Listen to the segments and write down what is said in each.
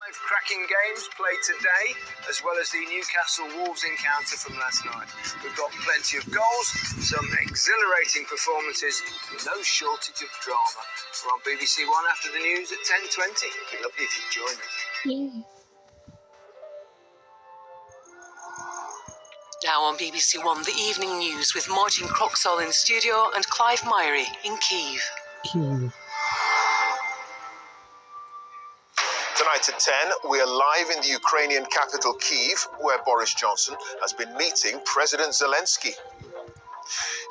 Cracking games played today, as well as the Newcastle Wolves encounter from last night. We've got plenty of goals, some exhilarating performances, no shortage of drama. We're on BBC One after the news at 10:20. It'd be lovely if you'd join us. Yeah. Now on BBC One, the evening news with Martin Croxall in studio and Clive Myrie in Kyiv. Tonight at 10, we are live in the Ukrainian capital Kyiv, where Boris Johnson has been meeting President Zelensky.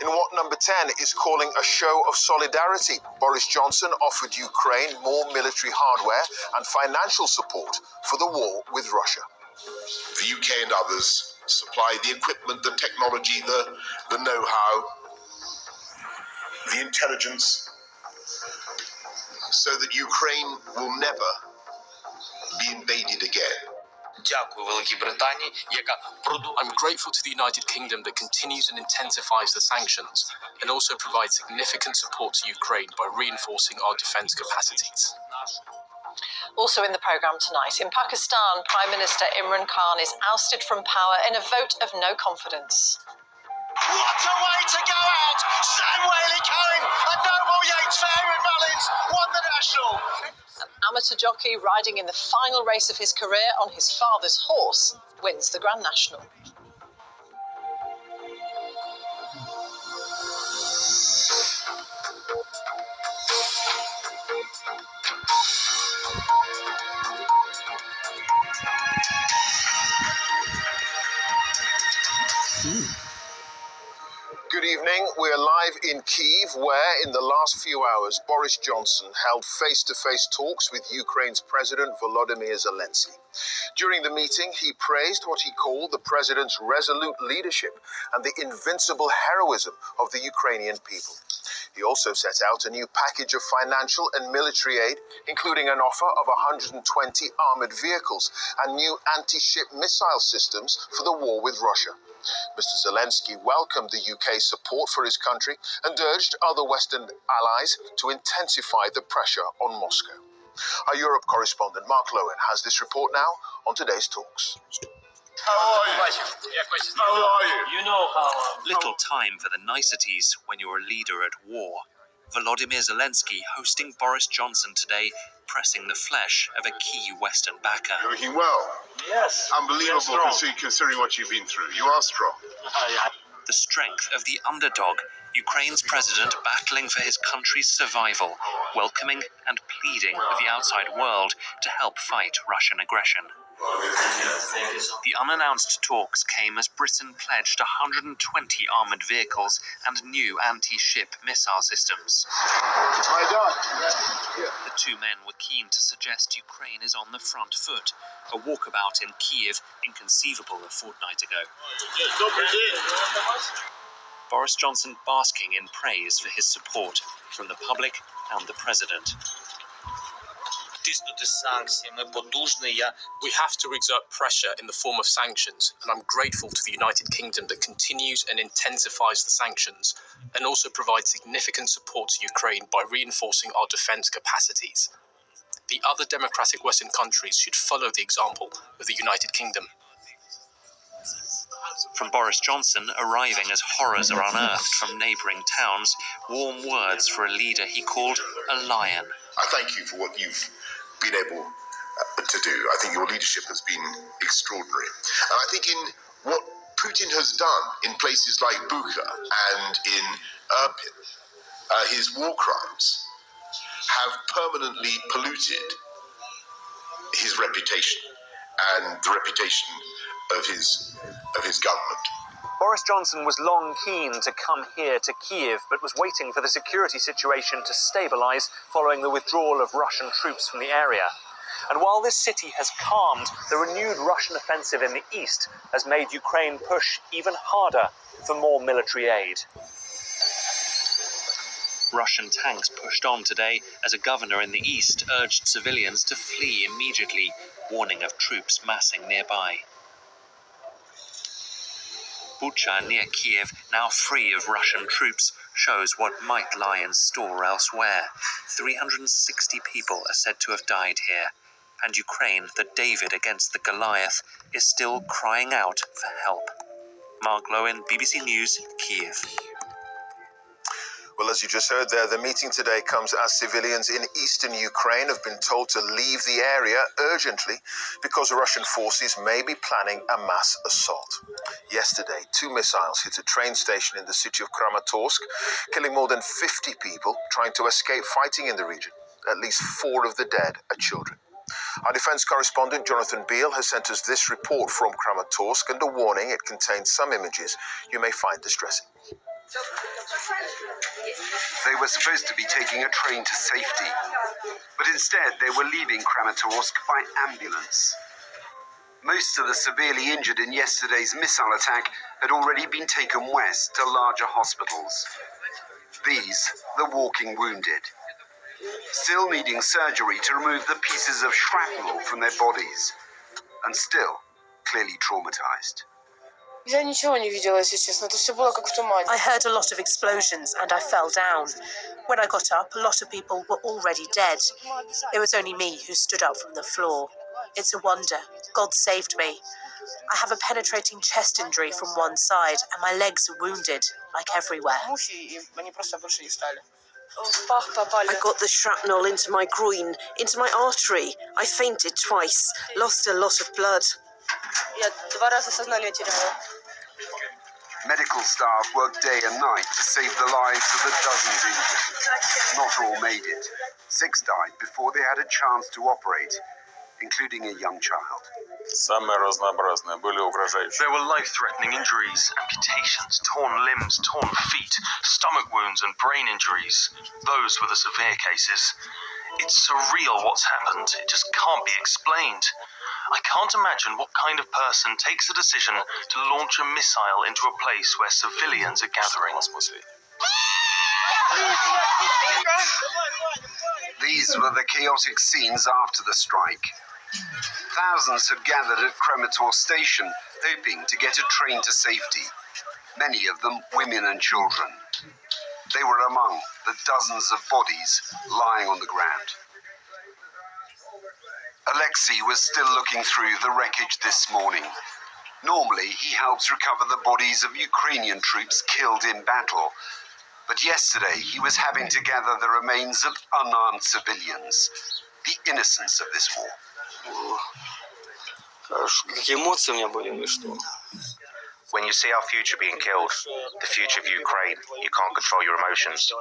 In what Number 10 is calling a show of solidarity, Boris Johnson offered Ukraine more military hardware and financial support for the war with Russia. The UK and others supply the equipment, the technology, the know-how, the intelligence, so that Ukraine will never be invaded again. I'm grateful to the United Kingdom that continues and intensifies the sanctions and also provides significant support to Ukraine by reinforcing our defence capacities. Also in the programme tonight, in Pakistan, Prime Minister Imran Khan is ousted from power in a vote of no confidence. What a way to go out! Sam Whaley-Cohen and Noble Yates for Erin Mullins won the National. An amateur jockey riding in the final race of his career on his father's horse wins the Grand National. Good evening. We are live in Kyiv, where in the last few hours, Boris Johnson held face-to-face talks with Ukraine's President Volodymyr Zelensky. During the meeting, he praised what he called the president's resolute leadership and the invincible heroism of the Ukrainian people. He also set out a new package of financial and military aid, including an offer of 120 armoured vehicles and new anti-ship missile systems for the war with Russia. Mr. Zelensky welcomed the UK's support for his country and urged other Western allies to intensify the pressure on Moscow. Our Europe correspondent Mark Lowen has this report now on today's talks. How are you? You know how. Little time for the niceties when you're a leader at war. Volodymyr Zelensky hosting Boris Johnson today, pressing the flesh of a key Western backer. You're looking well. Yes. Unbelievable considering what you've been through. You are strong. The strength of the underdog, Ukraine's president battling for his country's survival, welcoming and pleading with the outside world to help fight Russian aggression. The unannounced talks came as Britain pledged 120 armoured vehicles and new anti-ship missile systems. The two men were keen to suggest Ukraine is on the front foot, a walkabout in Kyiv inconceivable a fortnight ago. Boris Johnson basking in praise for his support from the public and the president. We have to exert pressure in the form of sanctions, and I'm grateful to the United Kingdom that continues and intensifies the sanctions and also provides significant support to Ukraine by reinforcing our defence capacities. The other democratic Western countries should follow the example of the United Kingdom. From Boris Johnson arriving as horrors are unearthed from neighbouring towns, warm words for a leader he called a lion. I thank you for what you've been able to do. I think your leadership has been extraordinary. And I think in what Putin has done in places like Bucha and in Irpin, his war crimes have permanently polluted his reputation and the reputation of his government. Boris Johnson was long keen to come here to Kyiv, but was waiting for the security situation to stabilise following the withdrawal of Russian troops from the area. And while this city has calmed, the renewed Russian offensive in the east has made Ukraine push even harder for more military aid. Russian tanks pushed on today as a governor in the east urged civilians to flee immediately, warning of troops massing nearby. Bucha near Kyiv, now free of Russian troops, shows what might lie in store elsewhere. 360 people are said to have died here. and Ukraine, the David against the Goliath, is still crying out for help. Mark Lowen, BBC News, Kiev. Well, as you just heard there, the meeting today comes as civilians in eastern Ukraine have been told to leave the area urgently because Russian forces may be planning a mass assault. Yesterday, 2 missiles hit a train station in the city of Kramatorsk, killing more than 50 people trying to escape fighting in the region. At least 4 of the dead are children. Our defense correspondent Jonathan Beale has sent us this report from Kramatorsk, and a warning: it contains some images you may find distressing. They were supposed to be taking a train to safety, but instead they were leaving Kramatorsk by ambulance. Most of the severely injured in yesterday's missile attack had already been taken west to larger hospitals. These, the walking wounded, still needing surgery to remove the pieces of shrapnel from their bodies, and still clearly traumatized. Я ничего не видела, если честно. Это все было как в тумане. I heard a lot of explosions and I fell down. When I got up, a lot of people were already dead. It was only me who stood up from the floor. It's a wonder. God saved me. I have a penetrating chest injury from one side and my legs are wounded, like everywhere. I got the shrapnel into my groin, into my artery. I fainted twice, lost a lot of blood. Я 2 раза сознание теряла. Medical staff worked day and night to save the lives of the dozens injured. Not all made it. 6 died before they had a chance to operate, including a young child. There were life-threatening injuries, amputations, torn limbs, torn feet, stomach wounds and brain injuries. Those were the severe cases. It's surreal what's happened. It just can't be explained. I can't imagine what kind of person takes a decision to launch a missile into a place where civilians are gathering. These were the chaotic scenes after the strike. Thousands had gathered at Kramatorsk station, hoping to get a train to safety. Many of them women and children. They were among the dozens of bodies lying on the ground. Alexei was still looking through the wreckage this morning. Normally, he helps recover the bodies of Ukrainian troops killed in battle. But yesterday, he was having to gather the remains of unarmed civilians, the innocents of this war. Какие эмоции у меня были, или что? When you see our future being killed, the future of Ukraine, you can't control your emotions.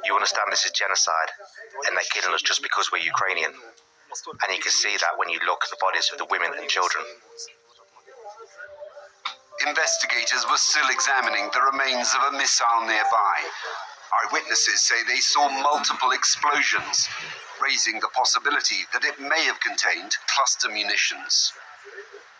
You understand this is genocide, and they're killing us just because we're Ukrainian. And you can see that when you look at the bodies of the women and children. Investigators were still examining the remains of a missile nearby. Eyewitnesses say they saw multiple explosions, raising the possibility that it may have contained cluster munitions.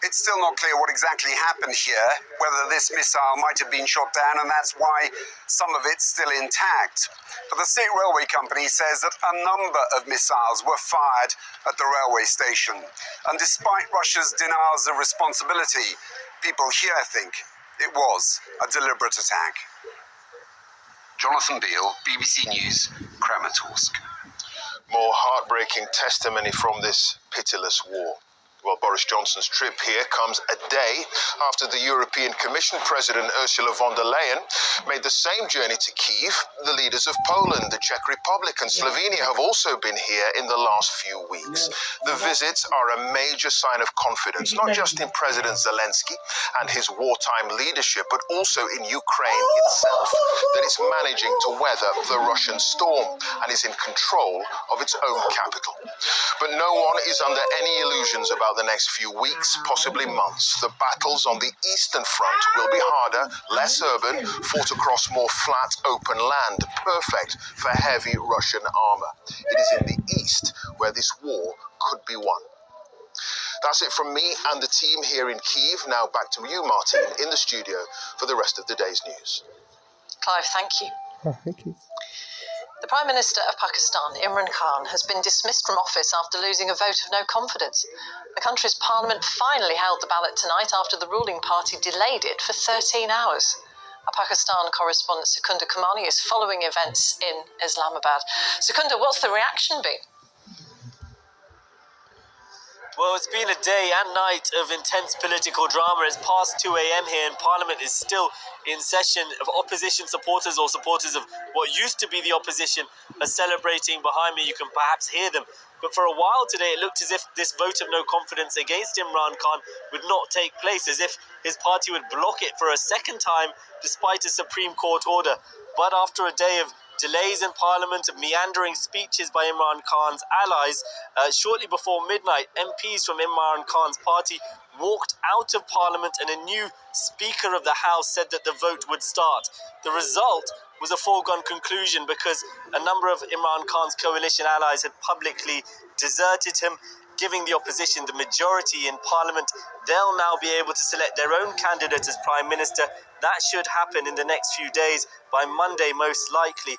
It's still not clear what exactly happened here, whether this missile might have been shot down, and that's why some of it's still intact. But the state railway company says that a number of missiles were fired at the railway station. And despite Russia's denials of responsibility, people here think it was a deliberate attack. Jonathan Beale, BBC News, Kramatorsk. More heartbreaking testimony from this pitiless war. Well, Boris Johnson's trip here comes a day after the European Commission President Ursula von der Leyen made the same journey to Kyiv. The leaders of Poland, the Czech Republic and Slovenia have also been here in the last few weeks. The visits are a major sign of confidence, not just in President Zelensky and his wartime leadership, but also in Ukraine itself, that it's managing to weather the Russian storm and is in control of its own capital. But no one is under any illusions about the next few weeks, possibly months. The battles on the eastern front will be harder, less urban, fought across more flat, open land, perfect for heavy Russian armor. It is in the east where this war could be won. That's it from me and the team here in Kyiv. Now back to you, Martin, in the studio for the rest of the day's news. Clive, thank you. Thank you. The Prime Minister of Pakistan, Imran Khan, has been dismissed from office after losing a vote of no confidence. The country's parliament finally held the ballot tonight after the ruling party delayed it for 13 hours. Our Pakistan correspondent Secunda Kamani is following events in Islamabad. Secunda, what's the reaction been? Well, it's been a day and night of intense political drama. It's past 2 a.m. here and Parliament is still in session. Of opposition supporters or supporters of what used to be the opposition are celebrating behind me. You can perhaps hear them. But for a while today, it looked as if this vote of no confidence against Imran Khan would not take place, as if his party would block it for a second time despite a Supreme Court order. But after a day of delays in Parliament, of meandering speeches by Imran Khan's allies, shortly before midnight, MPs from Imran Khan's party walked out of Parliament and a new Speaker of the House said that the vote would start. The result was a foregone conclusion because a number of Imran Khan's coalition allies had publicly deserted him, giving the opposition the majority in Parliament. They'll now be able to select their own candidate as Prime Minister. That should happen in the next few days, by Monday most likely.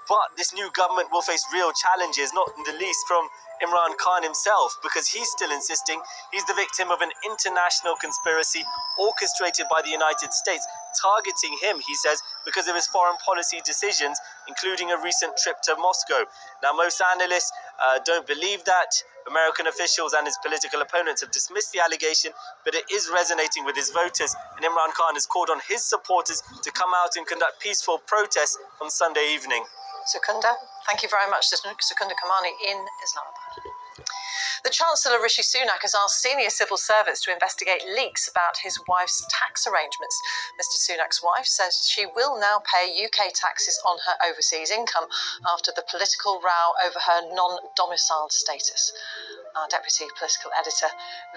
But this new government will face real challenges, not in the least from Imran Khan himself, because he's still insisting he's the victim of an international conspiracy orchestrated by the United States, targeting him, he says, because of his foreign policy decisions, including a recent trip to Moscow. Now, most analysts don't believe that. American officials and his political opponents have dismissed the allegation, but it is resonating with his voters, and Imran Khan has called on his supporters to come out and conduct peaceful protests on Sunday evening. Sukunda, thank you very much. This is Sukunda Kamani in Islamabad. The Chancellor Rishi Sunak has asked senior civil servants to investigate leaks about his wife's tax arrangements. Mr Sunak's wife says she will now pay UK taxes on her overseas income after the political row over her non-domiciled status. Our Deputy Political Editor,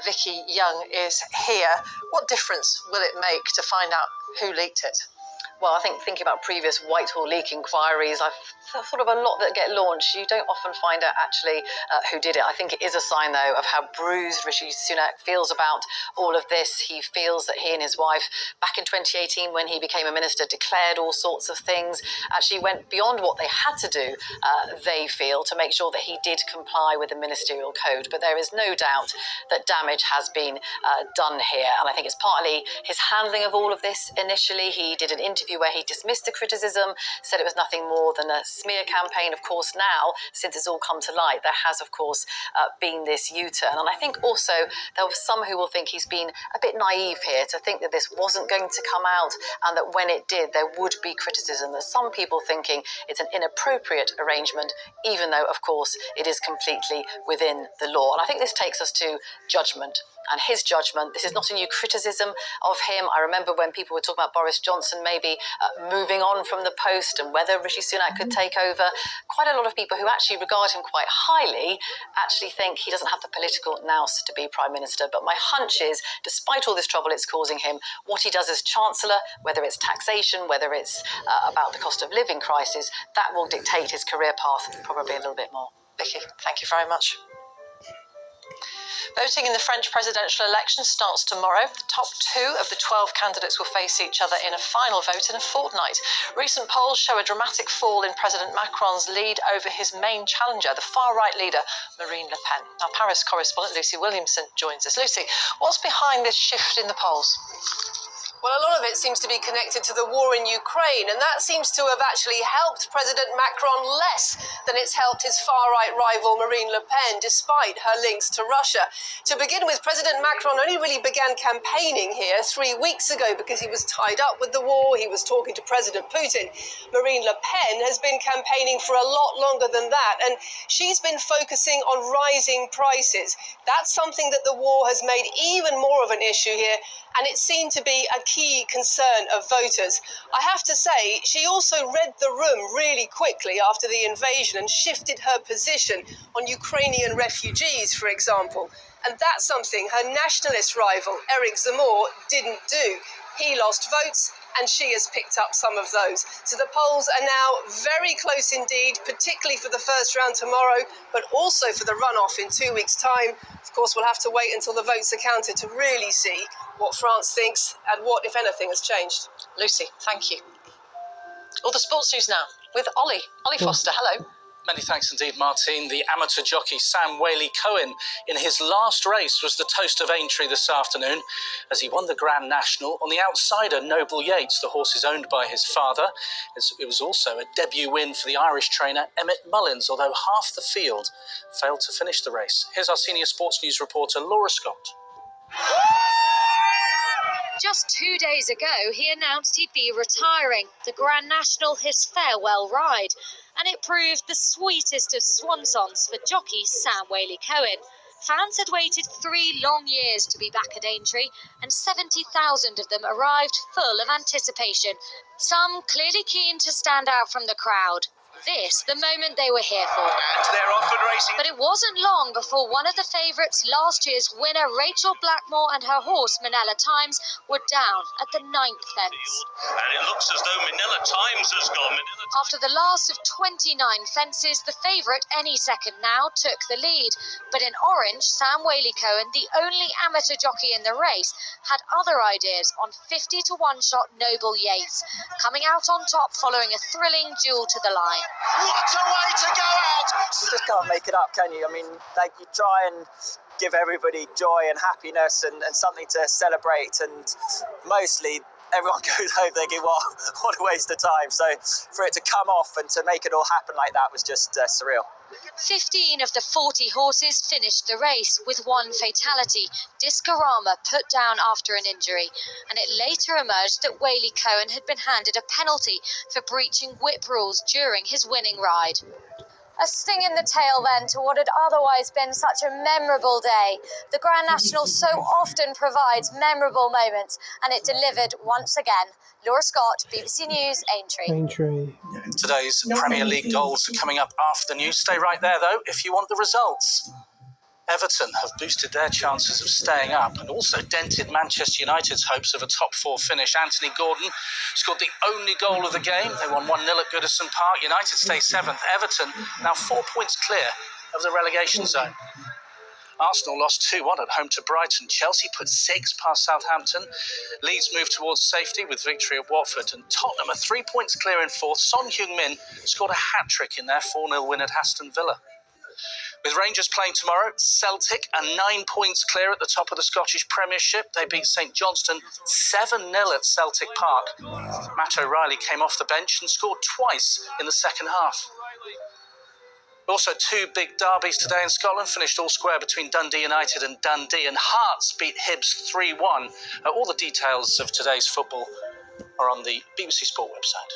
Vicky Young, is here. What difference will it make to find out who leaked it? Well, I think thinking about previous Whitehall leak inquiries, I've thought of a lot that get launched. You don't often find out actually who did it. I think it is a sign, though, of how bruised Rishi Sunak feels about all of this. He feels that he and his wife, back in 2018, when he became a minister, declared all sorts of things, actually went beyond what they had to do, they feel, to make sure that he did comply with the ministerial code. But there is no doubt that damage has been done here. And I think it's partly his handling of all of this initially. He did an interview where he dismissed the criticism, said it was nothing more than a smear campaign. Of course, now, since it's all come to light, there has, of course, been this U-turn. And I think also there were some who will think he's been a bit naive here to think that this wasn't going to come out and that when it did, there would be criticism. There's some people thinking it's an inappropriate arrangement, even though, of course, it is completely within the law. And I think this takes us to judgment. And his judgment, this is not a new criticism of him. I remember when people were talking about Boris Johnson maybe moving on from the post and whether Rishi Sunak could take over. Quite a lot of people who actually regard him quite highly actually think he doesn't have the political nous to be Prime Minister. But my hunch is, despite all this trouble it's causing him, what he does as Chancellor, whether it's taxation, whether it's about the cost of living crisis, that will dictate his career path probably a little bit more. Vicky, thank you very much. Voting in the French presidential election starts tomorrow. The top 2 of the 12 candidates will face each other in a final vote in a fortnight. Recent polls show a dramatic fall in President Macron's lead over his main challenger, the far-right leader, Marine Le Pen. Our Paris correspondent Lucy Williamson joins us. Lucy, what's behind this shift in the polls? Well, a lot of it seems to be connected to the war in Ukraine, and that seems to have actually helped President Macron less than it's helped his far-right rival Marine Le Pen, despite her links to Russia. To begin with, President Macron only really began campaigning here 3 weeks ago because he was tied up with the war. He was talking to President Putin. Marine Le Pen has been campaigning for a lot longer than that, and she's been focusing on rising prices. That's something that the war has made even more of an issue here, and it seemed to be a key concern of voters. I have to say, she also read the room really quickly after the invasion and shifted her position on Ukrainian refugees, for example. And that's something her nationalist rival, Eric Zemmour, didn't do. He lost votes, and she has picked up some of those. So the polls are now very close indeed, particularly for the first round tomorrow, but also for the runoff in 2 weeks' time. Of course, we'll have to wait until the votes are counted to really see what France thinks and what, if anything, has changed. Lucy, thank you. All the sports news now with Ollie. Ollie Foster, hello. Many thanks indeed, Martine. The amateur jockey Sam Whaley-Cohen in his last race was the toast of Aintree this afternoon as he won the Grand National on the outsider Noble Yates. The horse is owned by his father. It was also a debut win for the Irish trainer Emmett Mullins, although half the field failed to finish the race. Here's our senior sports news reporter Laura Scott. Just 2 days ago, he announced he'd be retiring. The Grand National, his farewell ride. And it proved the sweetest of swan songs for jockey Sam Whaley-Cohen. Fans had waited 3 long years to be back at Aintree, and 70,000 of them arrived full of anticipation, some clearly keen to stand out from the crowd. This, the moment they were here for. And they're off and racing. But it wasn't long before one of the favourites, last year's winner Rachel Blackmore and her horse Manila Times, were down at the 9th fence. And it looks as though Manila Times has gone. After the last of 29 fences, the favourite, Any Second Now, took the lead. But in orange, Sam Whaley-Cohen, the only amateur jockey in the race, had other ideas on 50-1 shot Noble Yates, coming out on top following a thrilling duel to the line. What a way to go out! You just can't make it up, can you? I mean, like, you try and give everybody joy and happiness and something to celebrate, and mostly everyone goes home thinking, what a waste of time. So for it to come off and to make it all happen like that was just surreal. 15 of the 40 horses finished the race with one fatality. Discorama put down after an injury, and it later emerged that Whaley-Cohen had been handed a penalty for breaching whip rules during his winning ride. A sting in the tail then to what had otherwise been such a memorable day. The Grand National so often provides memorable moments, and it delivered once again. Laura Scott, BBC News, Aintree. Today's Premier League goals are coming up after the news. Stay right there, though, if you want the results. Everton have boosted their chances of staying up and also dented Manchester United's hopes of a top 4 finish. Anthony Gordon scored the only goal of the game. They won 1-0 at Goodison Park. United stay 7th. Everton now 4 points clear of the relegation zone. Arsenal lost 2-1 at home to Brighton. Chelsea put 6 past Southampton. Leeds moved towards safety with victory at Watford. And Tottenham are 3 points clear in 4th. Son Heung-min scored a hat-trick in their 4-0 win at Aston Villa. With Rangers playing tomorrow, Celtic are 9 points clear at the top of the Scottish Premiership. They beat St Johnstone 7-0 at Celtic Park. Matt O'Reilly came off the bench and scored twice in the second half. Also, 2 big derbies today in Scotland finished all square between Dundee United and Dundee, and Hearts beat Hibs 3-1. All the details of today's football are on the BBC Sport website.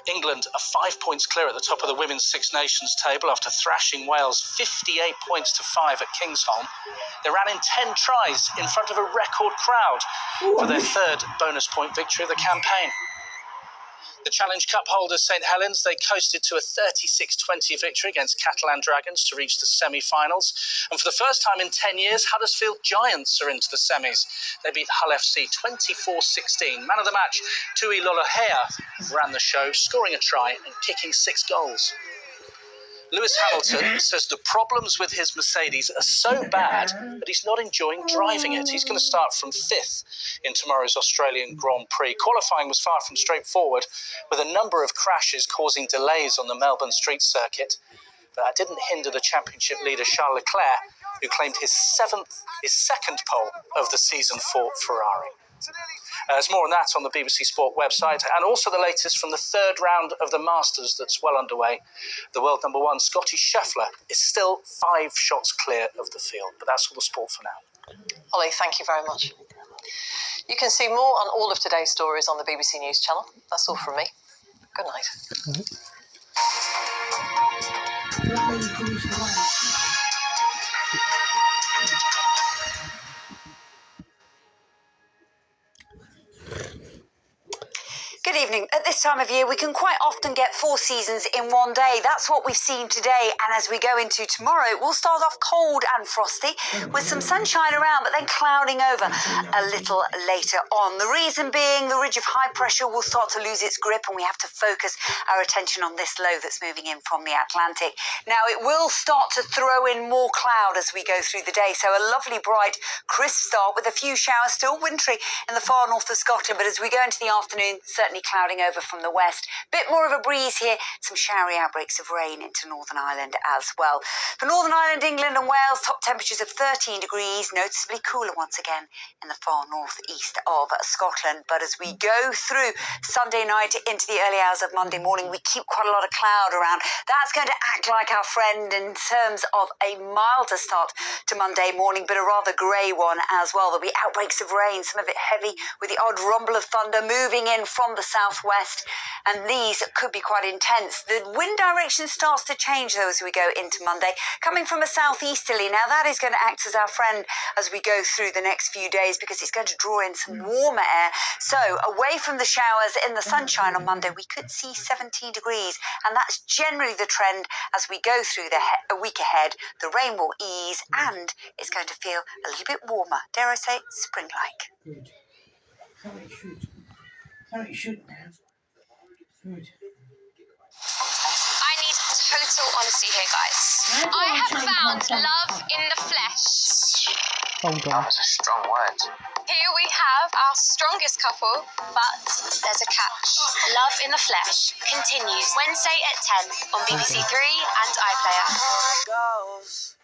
England are 5 points clear at the top of the Women's Six Nations table after thrashing Wales 58 points to 5 at Kingsholm. They ran in 10 tries in front of a record crowd for their 3rd bonus point victory of the campaign. The Challenge Cup holders St Helens, they coasted to a 36-20 victory against Catalan Dragons to reach the semi-finals. And for the first time in 10 years, Huddersfield Giants are into the semis. They beat Hull FC 24-16. Man of the match, Tui Lolohea, ran the show, scoring a try and kicking 6 goals. Lewis Hamilton says the problems with his Mercedes are so bad that he's not enjoying driving it. He's going to start from 5th in tomorrow's Australian Grand Prix. Qualifying was far from straightforward, with a number of crashes causing delays on the Melbourne street circuit. But that didn't hinder the championship leader Charles Leclerc, who claimed his second pole of the season for Ferrari. There's more on that on the BBC Sport website, and also the latest from the 3rd round of the Masters that's well underway. The world number 1, Scotty Scheffler, is still 5 shots clear of the field. But that's all the sport for now. Ollie, thank you very much. You can see more on all of today's stories on the BBC News channel. That's all from me. Good night. Good evening. At this time of year, we can quite often get 4 seasons in one day. That's what we've seen today. And as we go into tomorrow, we'll start off cold and frosty with some sunshine around, but then clouding over a little later on. The reason being the ridge of high pressure will start to lose its grip, and we have to focus our attention on this low that's moving in from the Atlantic. Now, it will start to throw in more cloud as we go through the day. So a lovely, bright, crisp start with a few showers, still wintry in the far north of Scotland. But as we go into the afternoon, certainly gradually clouding over from the west. Bit more of a breeze here, some showery outbreaks of rain into Northern Ireland as well. For Northern Ireland, England and Wales, top temperatures of 13 degrees, noticeably cooler once again in the far northeast of Scotland. But as we go through Sunday night into the early hours of Monday morning, we keep quite a lot of cloud around. That's going to act like our friend in terms of a milder start to Monday morning, but a rather grey one as well. There'll be outbreaks of rain, some of it heavy with the odd rumble of thunder moving in from the southwest, and these could be quite intense. The wind direction starts to change though as we go into Monday, coming from a southeasterly. Now that is going to act as our friend as we go through the next few days, because it's going to draw in some warmer air. So away from the showers, in the sunshine on Monday, we could see 17 degrees, and that's generally the trend as we go through the week ahead. The rain will ease and it's going to feel a little bit warmer, dare I say, spring-like. Good. How it should. How it should now. Good. I need total honesty here, guys. I have found love in the flesh. Hold on. That was a strong word. Here we have our strongest couple, but there's a catch. Love in the Flesh continues Wednesday at 10 on BBC Three and iPlayer.